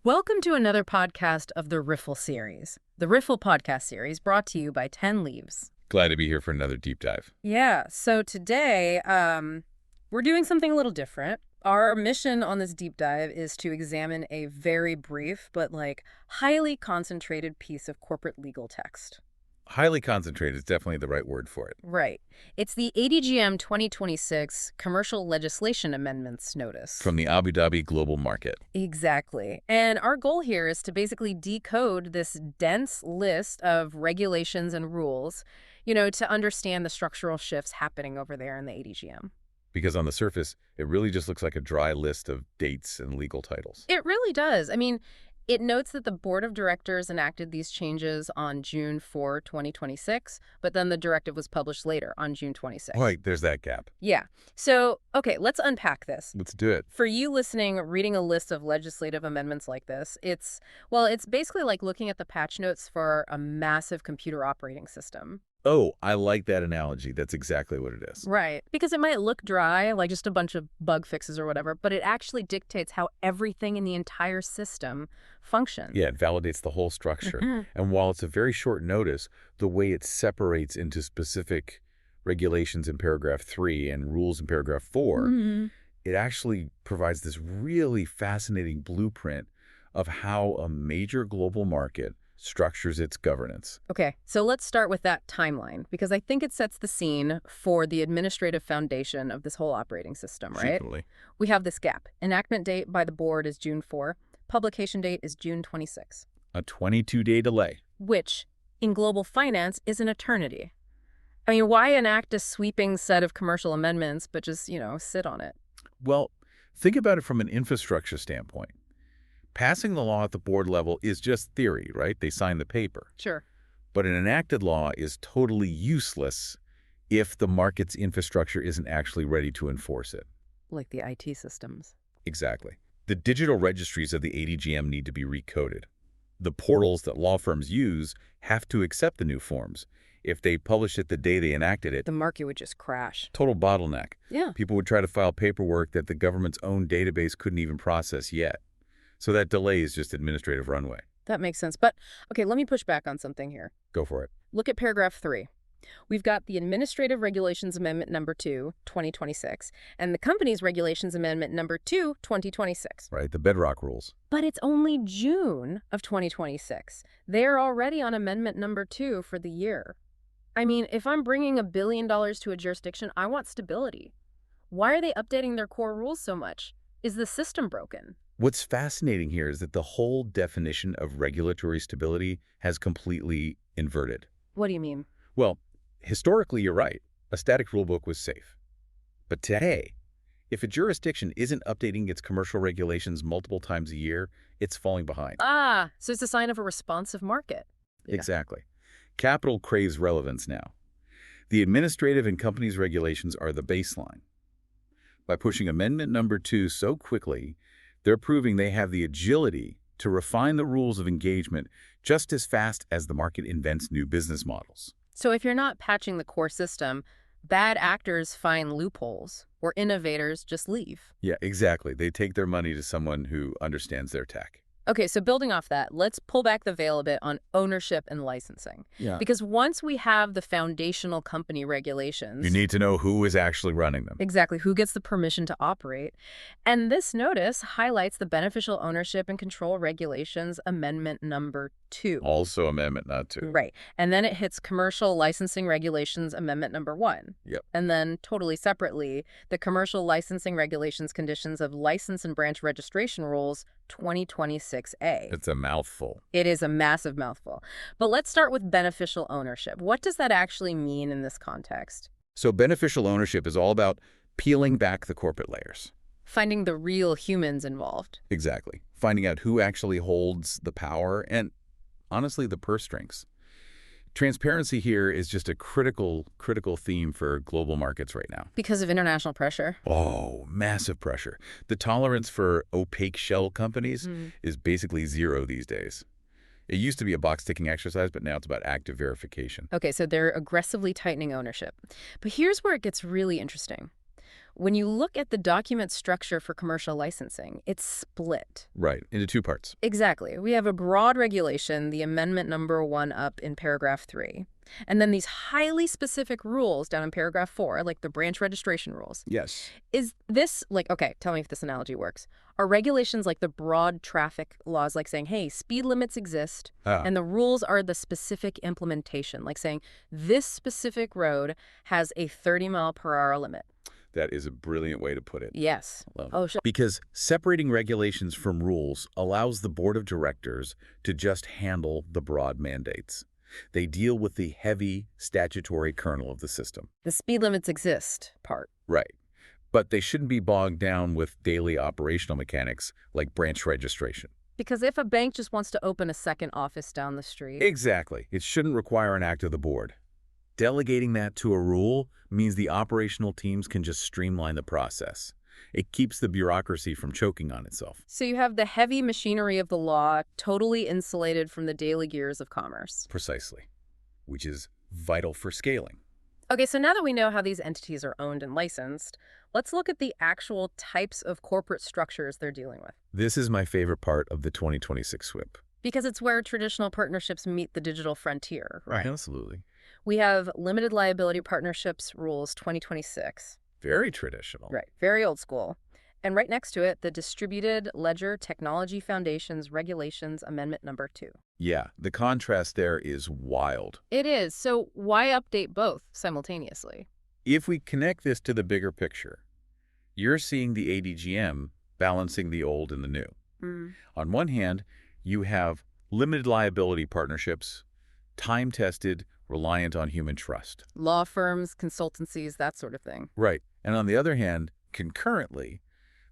Welcome to another podcast of the Riffle series. The Riffle podcast series brought to you by 10 Leaves. Glad to be here for another deep dive. Yeah, so today we're doing something a little different. Our mission on this deep dive is to examine a very brief but highly concentrated piece of corporate legal text. Highly concentrated is definitely the right word for it. Right. It's the ADGM 2026 Commercial Legislation Amendments Notice. From the Abu Dhabi Global Market. Exactly. And our goal here is to basically decode this dense list of regulations and rules, to understand the structural shifts happening over there in the ADGM. Because on the surface, it really just looks like a dry list of dates and legal titles. It really does. It notes that the board of directors enacted these changes on June 4, 2026, but then the directive was published later on June 26. Right, there's that gap. Yeah. So, okay, let's unpack this. Let's do it. For you listening, reading a list of legislative amendments like this, it's basically like looking at the patch notes for a massive computer operating system. Oh, I like that analogy. That's exactly what it is. Right. Because it might look dry, like just a bunch of bug fixes or whatever, but it actually dictates how everything in the entire system functions. Yeah, it validates the whole structure. And while it's a very short notice, the way it separates into specific regulations in paragraph 3 and rules in paragraph 4, it actually provides this really fascinating blueprint of how a major global market structures its governance. Okay, so let's start with that timeline, because I think it sets the scene for the administrative foundation of this whole operating system, right? Frequently. We have this gap. Enactment date by the board is June 4. Publication date is June 26. A 22-day delay. Which, in global finance, is an eternity. Why enact a sweeping set of commercial amendments, but just, sit on it? Well, think about it from an infrastructure standpoint. Passing the law at the board level is just theory, right? They sign the paper. Sure. But an enacted law is totally useless if the market's infrastructure isn't actually ready to enforce it. Like the IT systems. Exactly. The digital registries of the ADGM need to be recoded. The portals that law firms use have to accept the new forms. If they published it the day they enacted it, the market would just crash. Total bottleneck. Yeah. People would try to file paperwork that the government's own database couldn't even process yet. So that delay is just administrative runway. That makes sense. But, okay, let me push back on something here. Go for it. Look at paragraph 3. We've got the Administrative Regulations Amendment number 2, 2026, and the Companies Regulations Amendment number 2, 2026. Right, the bedrock rules. But it's only June of 2026. They're already on Amendment number 2 for the year. If I'm bringing $1 billion to a jurisdiction, I want stability. Why are they updating their core rules so much? Is the system broken? What's fascinating here is that the whole definition of regulatory stability has completely inverted. What do you mean? Well, historically, you're right. A static rulebook was safe. But today, if a jurisdiction isn't updating its commercial regulations multiple times a year, it's falling behind. So it's a sign of a responsive market. Yeah. Exactly. Capital craves relevance now. The administrative and companies regulations are the baseline. By pushing amendment number 2 so quickly, they're proving they have the agility to refine the rules of engagement just as fast as the market invents new business models. So if you're not patching the core system, bad actors find loopholes, or innovators just leave. Yeah, exactly. They take their money to someone who understands their tech. Okay, so building off that, let's pull back the veil a bit on ownership and licensing. Yeah. Because once we have the foundational company regulations... You need to know who is actually running them. Exactly, who gets the permission to operate. And this notice highlights the Beneficial Ownership and Control Regulations Amendment number 2. Also amendment not 2. Right. And then it hits Commercial Licensing Regulations Amendment number 1. Yep. And then totally separately, the Commercial Licensing Regulations Conditions of License and Branch Registration Rules 2026A. It's a mouthful. It is a massive mouthful. But let's start with beneficial ownership. What does that actually mean in this context? So beneficial ownership is all about peeling back the corporate layers. Finding the real humans involved. Exactly. Finding out who actually holds the power and, honestly, the purse strings. Transparency here is just a critical theme for global markets right now. Because of international pressure? Oh, massive pressure. The tolerance for opaque shell companies is basically zero these days. It used to be a box-ticking exercise, but now it's about active verification. Okay, so they're aggressively tightening ownership. But here's where it gets really interesting. When you look at the document structure for commercial licensing, it's split. Right, into two parts. Exactly. We have a broad regulation, the amendment number 1 up in paragraph 3. And then these highly specific rules down in paragraph 4, like the branch registration rules. Yes. Is this, like, okay, tell me if this analogy works. Are regulations like the broad traffic laws, like saying, hey, speed limits exist, and the rules are the specific implementation, like saying this specific road has a 30-mile-per-hour limit? That is a brilliant way to put it. Yes. Oh, sure. Because separating regulations from rules allows the board of directors to just handle the broad mandates. They deal with the heavy statutory kernel of the system. The speed limits exist part. Right. But they shouldn't be bogged down with daily operational mechanics like branch registration. Because if a bank just wants to open a second office down the street... Exactly. It shouldn't require an act of the board. Delegating that to a rule means the operational teams can just streamline the process. It keeps the bureaucracy from choking on itself. So you have the heavy machinery of the law totally insulated from the daily gears of commerce. Precisely. Which is vital for scaling. Okay, so now that we know how these entities are owned and licensed, let's look at the actual types of corporate structures they're dealing with. This is my favorite part of the 2026 SWIP. Because it's where traditional partnerships meet the digital frontier, right? Absolutely. We have limited liability partnerships rules 2026. Very traditional. Right, very old school. And right next to it, the Distributed Ledger Technology Foundation's Regulations Amendment number 2. Yeah, the contrast there is wild. It is. So why update both simultaneously? If we connect this to the bigger picture, you're seeing the ADGM balancing the old and the new. On one hand, you have limited liability partnerships, time-tested, reliant on human trust. Law firms, consultancies, that sort of thing. Right. And on the other hand, concurrently,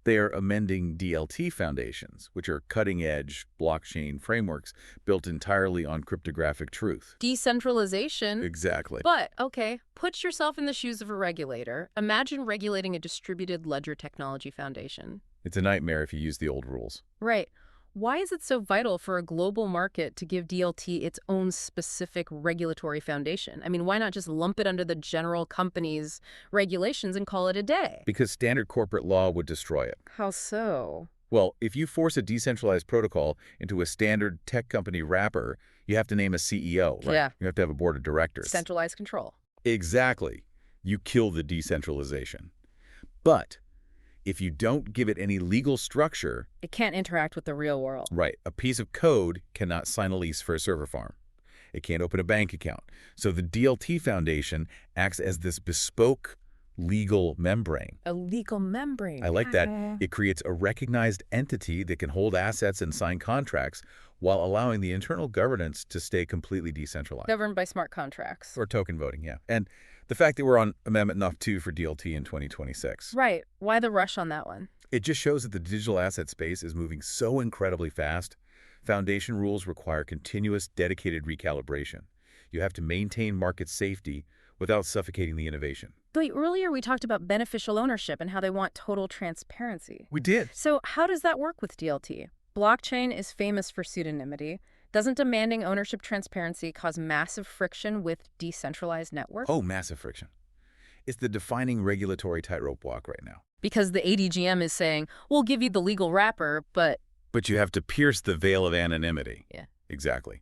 they are amending DLT foundations, which are cutting-edge blockchain frameworks built entirely on cryptographic truth. Decentralization. Exactly. But, okay, put yourself in the shoes of a regulator. Imagine regulating a distributed ledger technology foundation. It's a nightmare if you use the old rules. Right. Why is it so vital for a global market to give DLT its own specific regulatory foundation? I mean, why not just lump it under the general company's regulations and call it a day? Because standard corporate law would destroy it. How so? Well, if you force a decentralized protocol into a standard tech company wrapper, you have to name a CEO, right? Yeah. You have to have a board of directors. Centralized control. Exactly. You kill the decentralization. But if you don't give it any legal structure... It can't interact with the real world. Right. A piece of code cannot sign a lease for a server farm. It can't open a bank account. So the DLT Foundation acts as this bespoke legal membrane. A legal membrane. I like that. It creates a recognized entity that can hold assets and sign contracts while allowing the internal governance to stay completely decentralized. Governed by smart contracts. Or token voting, yeah. And the fact that we're on Amendment Number 2 for DLT in 2026. Right. Why the rush on that one? It just shows that the digital asset space is moving so incredibly fast. Foundation rules require continuous, dedicated recalibration. You have to maintain market safety without suffocating the innovation. But earlier we talked about beneficial ownership and how they want total transparency. We did. So how does that work with DLT? Blockchain is famous for pseudonymity. Doesn't demanding ownership transparency cause massive friction with decentralized networks? Oh, massive friction. It's the defining regulatory tightrope walk right now. Because the ADGM is saying, we'll give you the legal wrapper, but... But you have to pierce the veil of anonymity. Yeah. Exactly.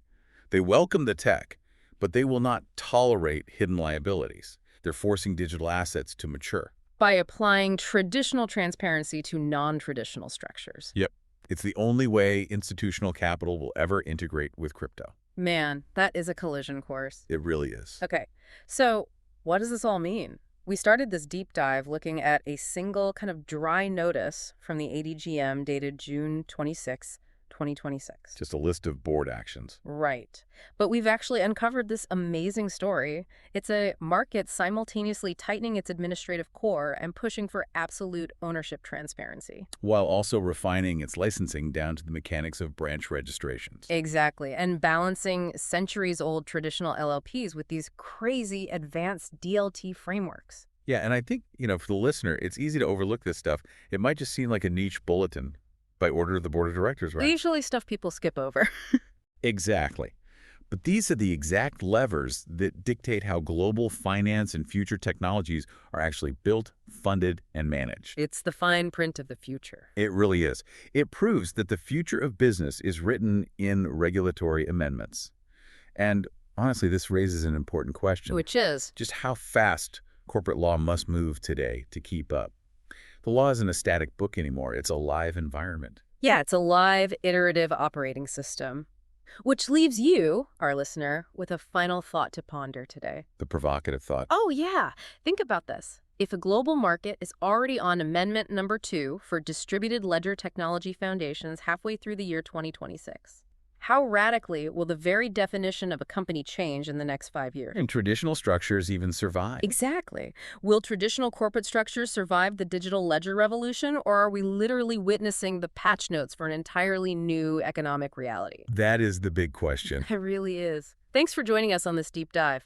They welcome the tech, but they will not tolerate hidden liabilities. They're forcing digital assets to mature. By applying traditional transparency to non-traditional structures. Yep. It's the only way institutional capital will ever integrate with crypto. Man, that is a collision course. It really is. Okay, so what does this all mean? We started this deep dive looking at a single kind of dry notice from the ADGM dated June 26, 2026. Just a list of board actions. Right. But we've actually uncovered this amazing story. It's a market simultaneously tightening its administrative core and pushing for absolute ownership transparency. While also refining its licensing down to the mechanics of branch registrations. Exactly. And balancing centuries-old traditional LLPs with these crazy advanced DLT frameworks. Yeah, and I think, for the listener, it's easy to overlook this stuff. It might just seem like a niche bulletin by order of the board of directors, right? Usually stuff people skip over. Exactly. But these are the exact levers that dictate how global finance and future technologies are actually built, funded, and managed. It's the fine print of the future. It really is. It proves that the future of business is written in regulatory amendments. And honestly, this raises an important question. Which is? Just how fast corporate law must move today to keep up. The law isn't a static book anymore. It's a live environment. Yeah, it's a live, iterative operating system. Which leaves you, our listener, with a final thought to ponder today. The provocative thought. Oh, yeah. Think about this. If a global market is already on Amendment number 2 for distributed ledger technology foundations halfway through the year 2026, how radically will the very definition of a company change in the next 5 years? And traditional structures even survive. Exactly. Will traditional corporate structures survive the digital ledger revolution, or are we literally witnessing the patch notes for an entirely new economic reality? That is the big question. It really is. Thanks for joining us on this deep dive.